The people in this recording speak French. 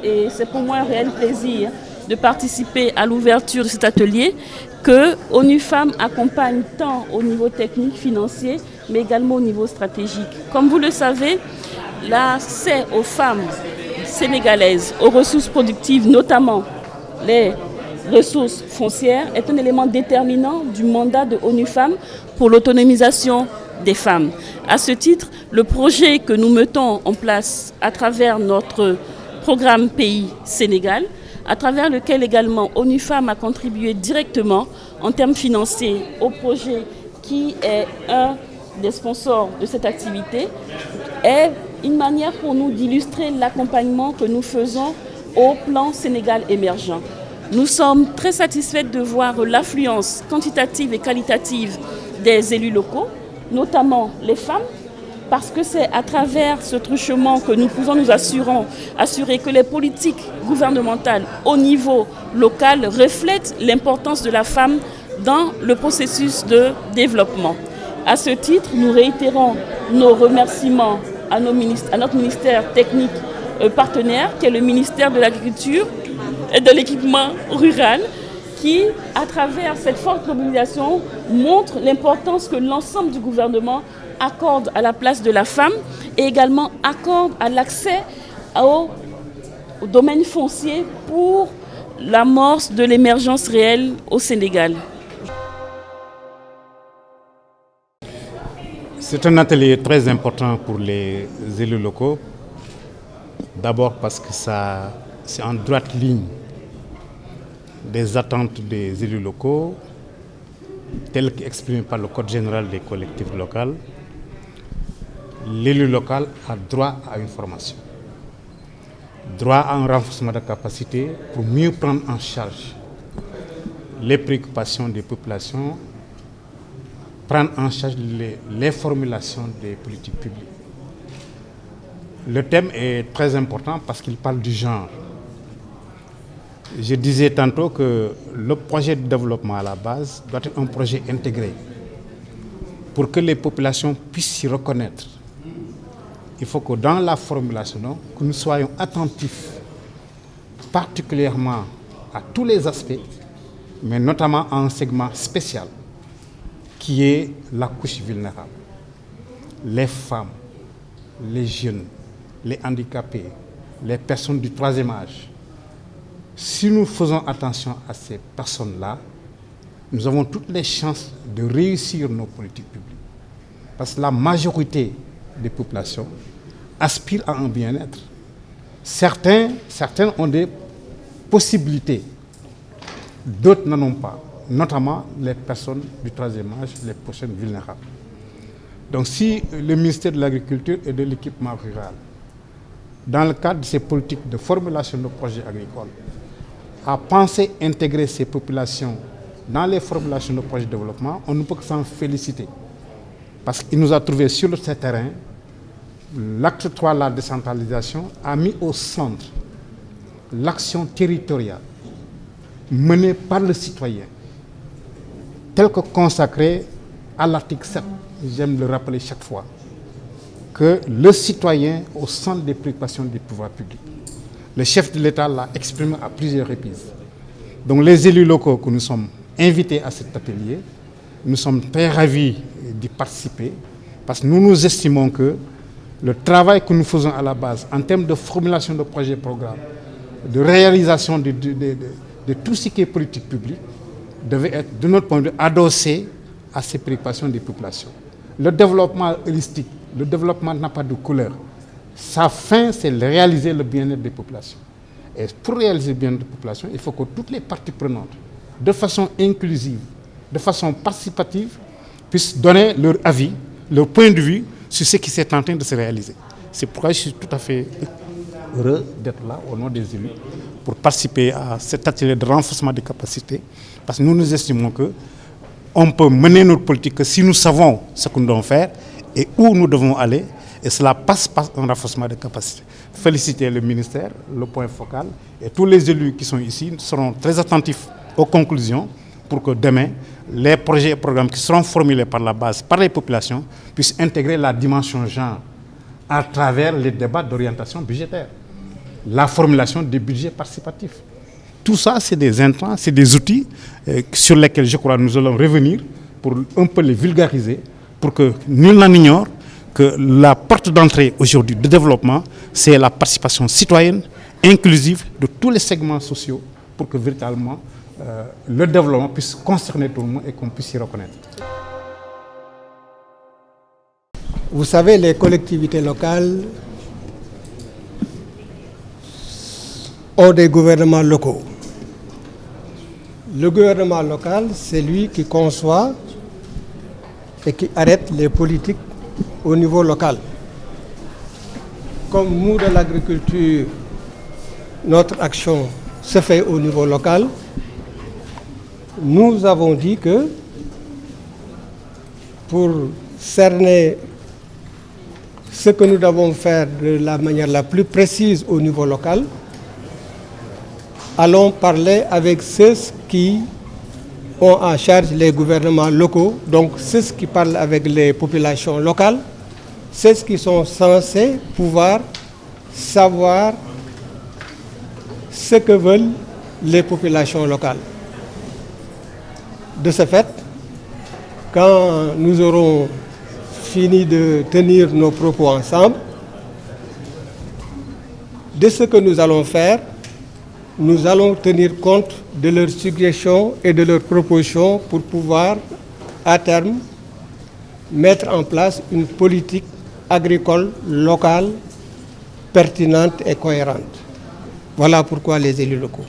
Et c'est pour moi un réel plaisir de participer à l'ouverture de cet atelier que ONU Femmes accompagne tant au niveau technique, financier, mais également au niveau stratégique. Comme vous le savez, l'accès aux femmes sénégalaises, aux ressources productives, notamment les ressources foncières, est un élément déterminant du mandat de ONU Femmes pour l'autonomisation des femmes. À ce titre, le projet que nous mettons en place à travers notre programme Pays Sénégal, à travers lequel également ONU Femmes a contribué directement en termes financiers au projet qui est un des sponsors de cette activité, est une manière pour nous d'illustrer l'accompagnement que nous faisons au plan Sénégal émergent. Nous sommes très satisfaits de voir l'affluence quantitative et qualitative des élus locaux, notamment les femmes, parce que c'est à travers ce truchement que nous pouvons nous assurer que les politiques gouvernementales au niveau local reflètent l'importance de la femme dans le processus de développement. À ce titre, nous réitérons nos remerciements à notre ministère technique partenaire, qui est le ministère de l'Agriculture et de l'équipement rural, qui, à travers cette forte mobilisation, montre l'importance que l'ensemble du gouvernement accorde à la place de la femme et également accorde à l'accès au domaine foncier pour l'amorce de l'émergence réelle au Sénégal. C'est un atelier très important pour les élus locaux. D'abord parce que c'est en droite ligne des attentes des élus locaux, telles qu'exprimées par le Code général des collectivités locales. L'élu local a droit à une formation, droit à un renforcement de capacité pour mieux prendre en charge les préoccupations des populations, prendre en charge les formulations des politiques publiques. Le thème est très important parce qu'il parle du genre. Je disais tantôt que le projet de développement à la base doit être un projet intégré. Pour que les populations puissent s'y reconnaître, il faut que dans la formulation, que nous soyons attentifs particulièrement à tous les aspects, mais notamment à un segment spécial qui est la couche vulnérable. Les femmes, les jeunes, les handicapés, les personnes du troisième âge. Si nous faisons attention à ces personnes-là, nous avons toutes les chances de réussir nos politiques publiques. Parce que la majorité des populations aspirent à un bien-être. Certaines ont des possibilités, d'autres n'en ont pas, notamment les personnes du troisième âge, les personnes vulnérables. Donc si le ministère de l'Agriculture et de l'équipement rural, dans le cadre de ces politiques de formulation de projets agricoles, a pensé intégrer ces populations dans les formulations de projets de développement, on ne peut que s'en féliciter. Parce qu'il nous a trouvé sur le terrain, l'acte 3 de la décentralisation a mis au centre l'action territoriale menée par le citoyen, telle que consacrée à l'article 7. J'aime le rappeler chaque fois, que le citoyen au centre des préoccupations des pouvoirs publics. Le chef de l'État l'a exprimé à plusieurs reprises. Donc les élus locaux que nous sommes invités à cet atelier, nous sommes très ravis d'y participer parce que nous estimons que le travail que nous faisons à la base en termes de formulation de projets et programmes, de réalisation de tout ce qui est politique publique, devait être, de notre point de vue, adossé à ces préoccupations des populations. Le développement holistique, le développement n'a pas de couleur. Sa fin, c'est de réaliser le bien-être des populations. Et pour réaliser le bien-être des populations, il faut que toutes les parties prenantes, de façon inclusive, de façon participative, puissent donner leur avis, leur point de vue sur ce qui s'est en train de se réaliser. C'est pourquoi je suis tout à fait heureux d'être là au nom des élus pour participer à cet atelier de renforcement des capacités, parce que nous estimons qu'on peut mener notre politique que si nous savons ce que nous devons faire et où nous devons aller, et cela passe par un renforcement des capacités. Féliciter le ministère, le point focal, et tous les élus qui sont ici seront très attentifs aux conclusions pour que demain, les projets et programmes qui seront formulés par la base, par les populations, puissent intégrer la dimension genre à travers les débats d'orientation budgétaire. la formulation des budgets participatifs. Tout ça, c'est des intrants, c'est des outils sur lesquels je crois nous allons revenir pour un peu les vulgariser, pour que nul n'en ignore que la porte d'entrée aujourd'hui de développement, c'est la participation citoyenne, inclusive de tous les segments sociaux, pour que véritablement le développement puisse concerner tout le monde et qu'on puisse s'y reconnaître. Vous savez, les collectivités locales ont des gouvernements locaux. Le gouvernement local, c'est lui qui conçoit et qui arrête les politiques au niveau local. Comme nous, de l'agriculture, notre action se fait au niveau local, nous avons dit que pour cerner ce que nous devons faire de la manière la plus précise au niveau local, allons parler avec ceux qui ont en charge les gouvernements locaux, donc ceux qui parlent avec les populations locales, ceux qui sont censés pouvoir savoir ce que veulent les populations locales. De ce fait, quand nous aurons fini de tenir nos propos ensemble, de ce que nous allons faire, nous allons tenir compte de leurs suggestions et de leurs propositions pour pouvoir, à terme, mettre en place une politique agricole locale pertinente et cohérente. Voilà pourquoi les élus locaux.